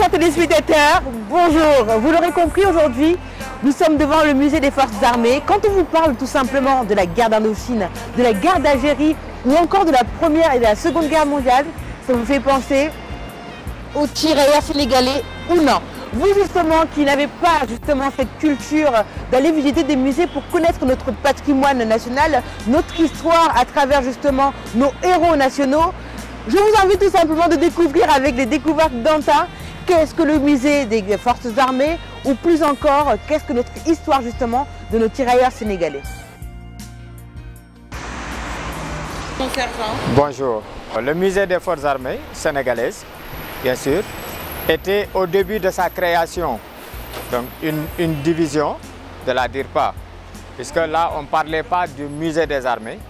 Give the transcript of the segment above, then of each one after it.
chers téléspectateurs, bonjour. Vous l'aurez compris, aujourd'hui, nous sommes devant le musée des Forces armées. Quand on vous parle tout simplement de la guerre d'Indochine, de la guerre d'Algérie ou encore de la Première et de la Seconde Guerre mondiale, ça vous fait penser aux tirailleurs sénégalais ou non? Vous justement qui n'avez pas justement cette culture d'aller visiter des musées pour connaître notre patrimoine national, notre histoire à travers justement nos héros nationaux, je vous invite tout simplement de découvrir avec les découvertes d'Anta qu'est-ce que le musée des Forces armées ou plus encore qu'est-ce que notre histoire justement de nos tirailleurs sénégalais. Bonjour. Le musée des Forces armées sénégalaises, bien sûr, était au début de sa création donc une division de la DIRPA, puisque là on ne parlait pas du musée des armées,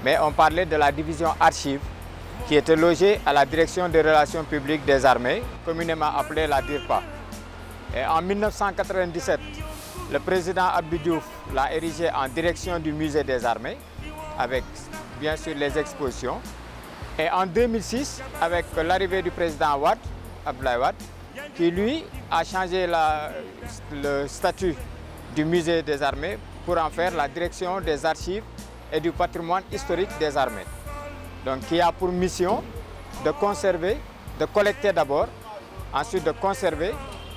mais on parlait de la division archives qui était logée à la direction des relations publiques des armées, communément appelée la DIRPA. Et en 1997, le président Abdou Diouf l'a érigé en direction du musée des armées, avec bien sûr les expositions. Et en 2006, avec l'arrivée du président Wade, Abdoulaye Wade, qui lui a changé le statut du musée des armées pour en faire la direction des archives et du patrimoine historique des armées. Donc qui a pour mission de conserver, de collecter d'abord, ensuite de conserver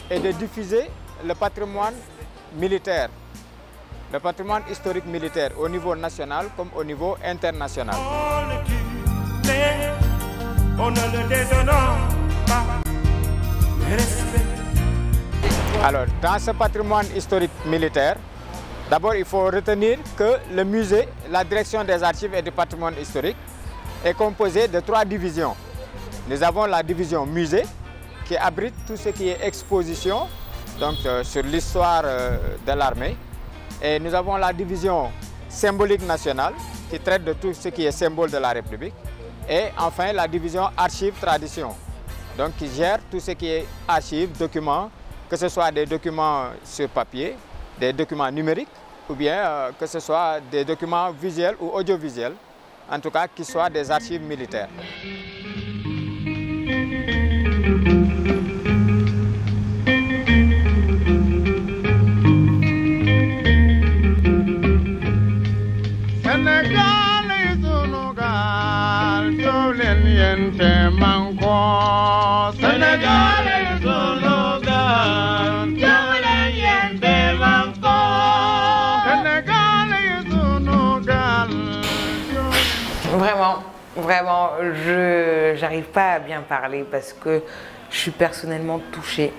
et de diffuser le patrimoine militaire, le patrimoine historique militaire au niveau national comme au niveau international. On ne le détonne pas. Alors, dans ce patrimoine historique militaire, d'abord il faut retenir que le musée, la direction des archives et du patrimoine historique, est composé de 3 divisions. Nous avons la division musée qui abrite tout ce qui est exposition donc, sur l'histoire de l'armée. Et nous avons la division symbolique nationale qui traite de tout ce qui est symbole de la République. Et enfin la division archives tradition, donc qui gère tout ce qui est archives, documents, que ce soit des documents sur papier, des documents numériques, ou bien que ce soit des documents visuels ou audiovisuels, en tout cas qui soient des archives militaires. Vraiment, je n'arrive pas à bien parler parce que je suis personnellement touchée.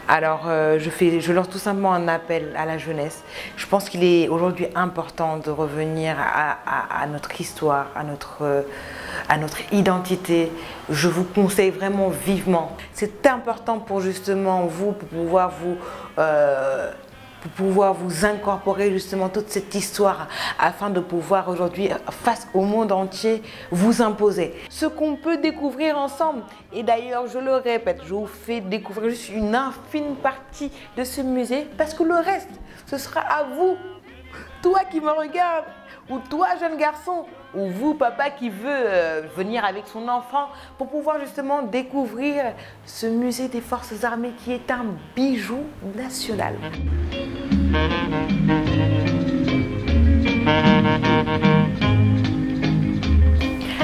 Alors, je lance tout simplement un appel à la jeunesse. Je pense qu'il est aujourd'hui important de revenir à notre histoire, à notre identité. Je vous conseille vraiment vivement. C'est important pour justement vous, pour pouvoir vous incorporer justement toute cette histoire afin de pouvoir aujourd'hui, face au monde entier, vous imposer. Ce qu'on peut découvrir ensemble, et d'ailleurs je le répète, je vous fais découvrir juste une infime partie de ce musée parce que le reste, ce sera à vous, toi qui me regardes, ou toi jeune garçon, ou vous papa qui veut venir avec son enfant pour pouvoir justement découvrir ce musée des Forces armées qui est un bijou national.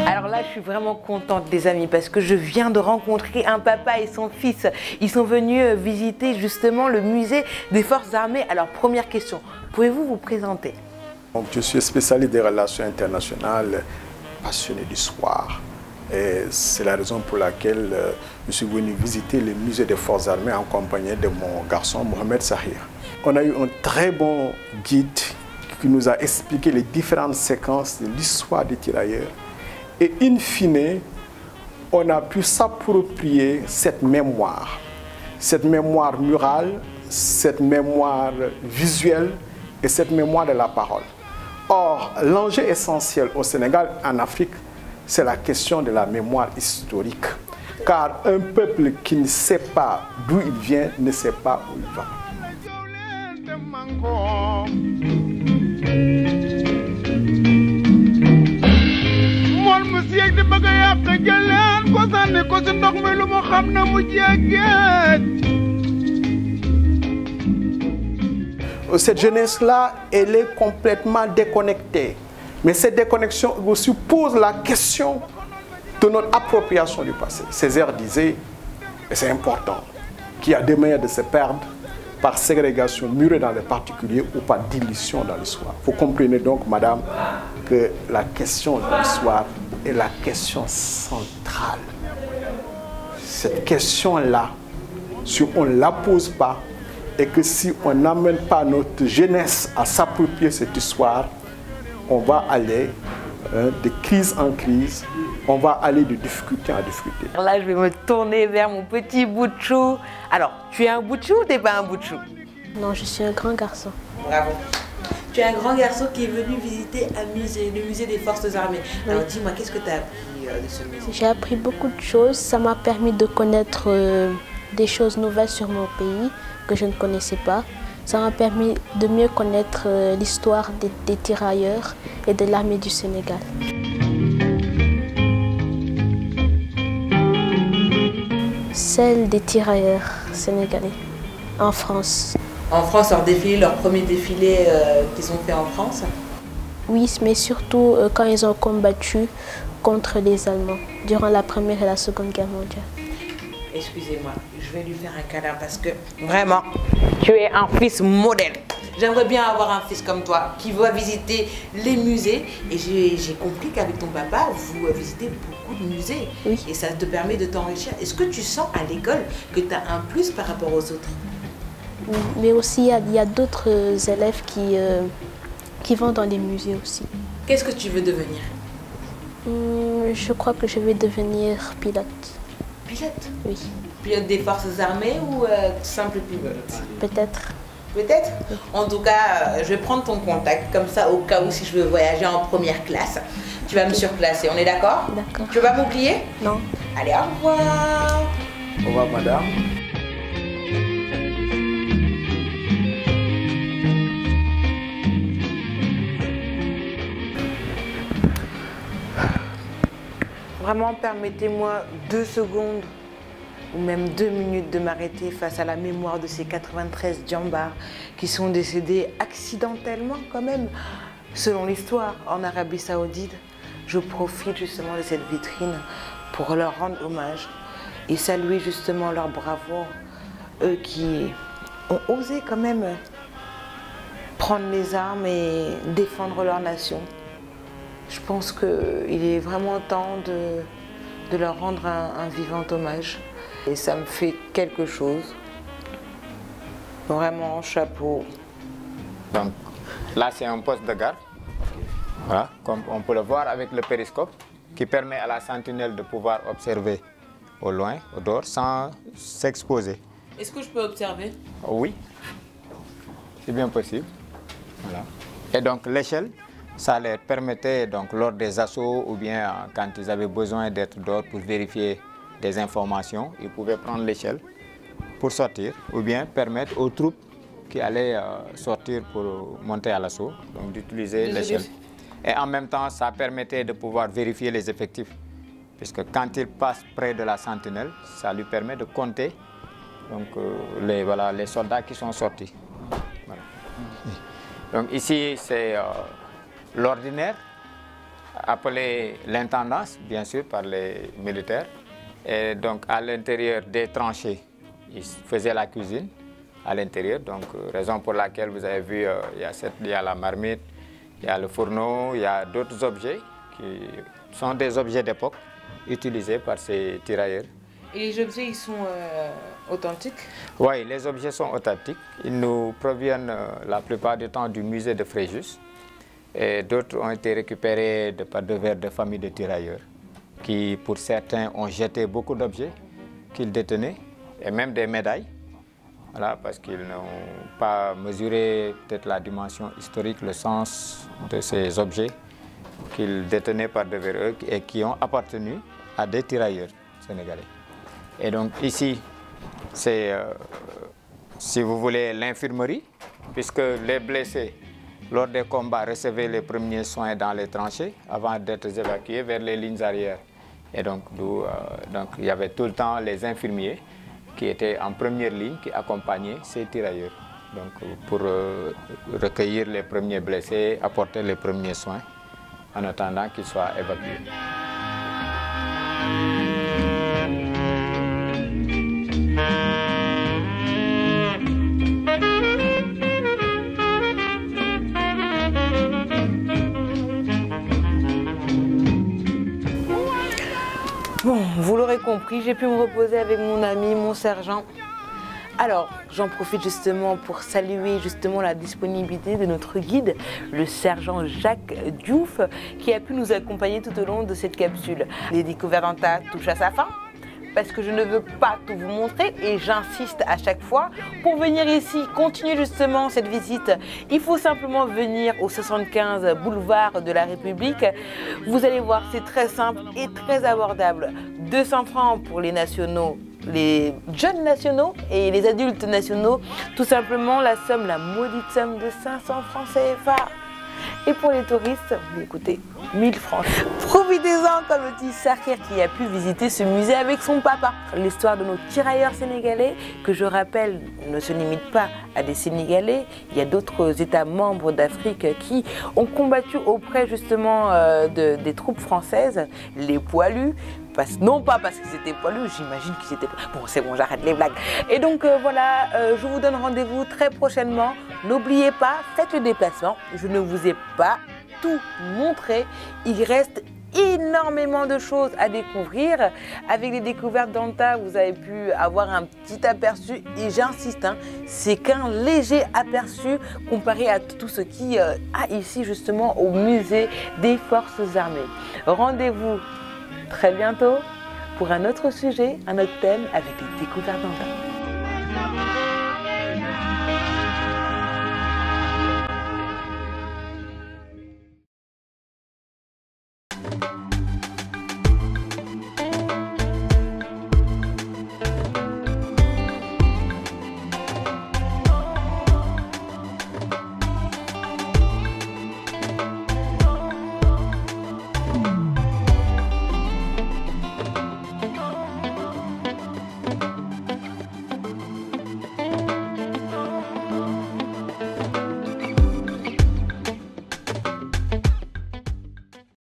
Alors là, je suis vraiment contente des amis parce que je viens de rencontrer un papa et son fils. Ils sont venus visiter justement le musée des Forces armées. Alors première question, pouvez-vous vous présenter? Je suis spécialiste des relations internationales, passionné d'histoire. C'est la raison pour laquelle je suis venu visiter le musée des Forces armées en compagnie de mon garçon Mohamed Sahir. On a eu un très bon guide qui nous a expliqué les différentes séquences de l'histoire des tirailleurs. Et in fine, on a pu s'approprier cette mémoire murale, cette mémoire visuelle et cette mémoire de la parole. Or, l'enjeu essentiel au Sénégal, en Afrique, c'est la question de la mémoire historique. Car un peuple qui ne sait pas d'où il vient ne sait pas où il va. Mon musique de Cette jeunesse-là, elle est complètement déconnectée. Mais cette déconnexion aussi pose la question de notre appropriation du passé. Césaire disait, et c'est important, qu'il y a des manières de se perdre par ségrégation murée dans les particuliers ou par dilution dans l'histoire. Vous comprenez donc, madame, que la question de l'histoire est la question centrale. Cette question-là, si on ne la pose pas, et que si on n'amène pas notre jeunesse à s'approprier cette histoire, on va aller de crise en crise, on va aller de difficulté en difficulté. Alors là, je vais me tourner vers mon petit bout de chou. Alors, tu es un bout de chou ou tu n'es pas un bout de chou? Non, je suis un grand garçon. Bravo. Tu es un grand garçon qui est venu visiter un musée, le musée des Forces armées. Oui. Alors dis-moi, qu'est-ce que tu as appris de ce musée? J'ai appris beaucoup de choses. Ça m'a permis de connaître des choses nouvelles sur mon pays que je ne connaissais pas. Ça m'a permis de mieux connaître l'histoire des tirailleurs et de l'armée du Sénégal. Celle des tirailleurs sénégalais en France. En France, leur premier défilé qu'ils ont fait en France? Oui, mais surtout quand ils ont combattu contre les Allemands durant la Première et la Seconde Guerre mondiale. Excusez-moi, je vais lui faire un câlin parce que vraiment, tu es un fils modèle. J'aimerais bien avoir un fils comme toi qui va visiter les musées. Et j'ai compris qu'avec ton papa, vous visitez beaucoup de musées. Oui. Et ça te permet de t'enrichir. Est-ce que tu sens à l'école que tu as un plus par rapport aux autres? Oui, mais aussi il y a d'autres élèves qui vont dans les musées aussi. Qu'est-ce que tu veux devenir? Je crois que je vais devenir pilote. Pilote? Oui. Pilote des forces armées ou simple pilote? Peut-être. Peut-être? Oui. En tout cas, je vais prendre ton contact, comme ça, au cas où si je veux voyager en première classe, tu vas me surplacer, on est d'accord? D'accord. Tu vas pas m'oublier? Non. Allez, au revoir. Au revoir, madame. Vraiment, permettez-moi 2 secondes ou même 2 minutes de m'arrêter face à la mémoire de ces 93 djambars qui sont décédés accidentellement quand même, selon l'histoire, en Arabie Saoudite. Je profite justement de cette vitrine pour leur rendre hommage et saluer justement leur bravoure, eux qui ont osé quand même prendre les armes et défendre leur nation. Je pense qu'il est vraiment temps de leur rendre un vivant hommage. Et ça me fait quelque chose. Vraiment, chapeau. Donc là, c'est un poste de garde. Voilà, comme on peut le voir avec le périscope, qui permet à la sentinelle de pouvoir observer au loin, au dehors, sans s'exposer. Est-ce que je peux observer? Oui, c'est bien possible. Voilà. Et donc l'échelle, ça leur permettait, donc, lors des assauts ou bien quand ils avaient besoin d'être dehors pour vérifier des informations, ils pouvaient prendre l'échelle pour sortir ou bien permettre aux troupes qui allaient sortir pour monter à l'assaut, donc d'utiliser l'échelle. Et en même temps, ça permettait de pouvoir vérifier les effectifs, puisque quand ils passent près de la sentinelle, ça lui permet de compter donc, les soldats qui sont sortis. Voilà. Donc ici, c'est l'ordinaire, appelé l'intendance, bien sûr, par les militaires. Et donc, à l'intérieur des tranchées, ils faisaient la cuisine à l'intérieur. Donc, raison pour laquelle vous avez vu, il y a la marmite, il y a le fourneau, il y a d'autres objets qui sont des objets d'époque utilisés par ces tirailleurs. Et les objets, ils sont authentiques? Oui, les objets sont authentiques. Ils nous proviennent la plupart du temps du musée de Fréjus. Et d'autres ont été récupérés par de familles de tirailleurs qui, pour certains, ont jeté beaucoup d'objets qu'ils détenaient et même des médailles. Voilà, parce qu'ils n'ont pas mesuré peut-être la dimension historique, le sens de ces objets qu'ils détenaient par devers eux et qui ont appartenu à des tirailleurs sénégalais. Et donc ici, c'est, si vous voulez, l'infirmerie, puisque les blessés, lors des combats, recevaient les premiers soins dans les tranchées avant d'être évacués vers les lignes arrières Et donc, il y avait tout le temps les infirmiers qui étaient en première ligne, qui accompagnaient ces tirailleurs. Donc, pour recueillir les premiers blessés, apporter les premiers soins, en attendant qu'ils soient évacués. Bon, vous l'aurez compris, j'ai pu me reposer avec mon ami, mon sergent. Alors, j'en profite justement pour saluer justement la disponibilité de notre guide, le sergent Jacques Diouf, qui a pu nous accompagner tout au long de cette capsule. Les découvertes d'Anta touchent à sa fin, parce que je ne veux pas tout vous montrer et j'insiste à chaque fois. Pour venir ici, continuer justement cette visite, il faut simplement venir au 75 boulevard de la République. Vous allez voir, c'est très simple et très abordable. 200 francs pour les nationaux, les jeunes nationaux et les adultes nationaux. Tout simplement la somme, la maudite somme de 500 francs CFA. Et pour les touristes, écoutez, 1000 francs. Profitez-en comme le petit Sakir qui a pu visiter ce musée avec son papa. L'histoire de nos tirailleurs sénégalais, que je rappelle, ne se limite pas à des Sénégalais. Il y a d'autres États membres d'Afrique qui ont combattu auprès justement des troupes françaises, les poilus. Non pas parce qu'ils étaient poilus, j'imagine qu'ils étaient... Bon, c'est bon, j'arrête les blagues. Et donc voilà, je vous donne rendez-vous très prochainement. N'oubliez pas, faites le déplacement. Je ne vous ai pas tout montré. Il reste énormément de choses à découvrir. Avec les découvertes d'Anta, vous avez pu avoir un petit aperçu. Et j'insiste, hein, c'est qu'un léger aperçu comparé à tout ce qui a ici justement au musée des Forces armées. Rendez-vous très bientôt pour un autre sujet, un autre thème avec les découvertes d'Anta.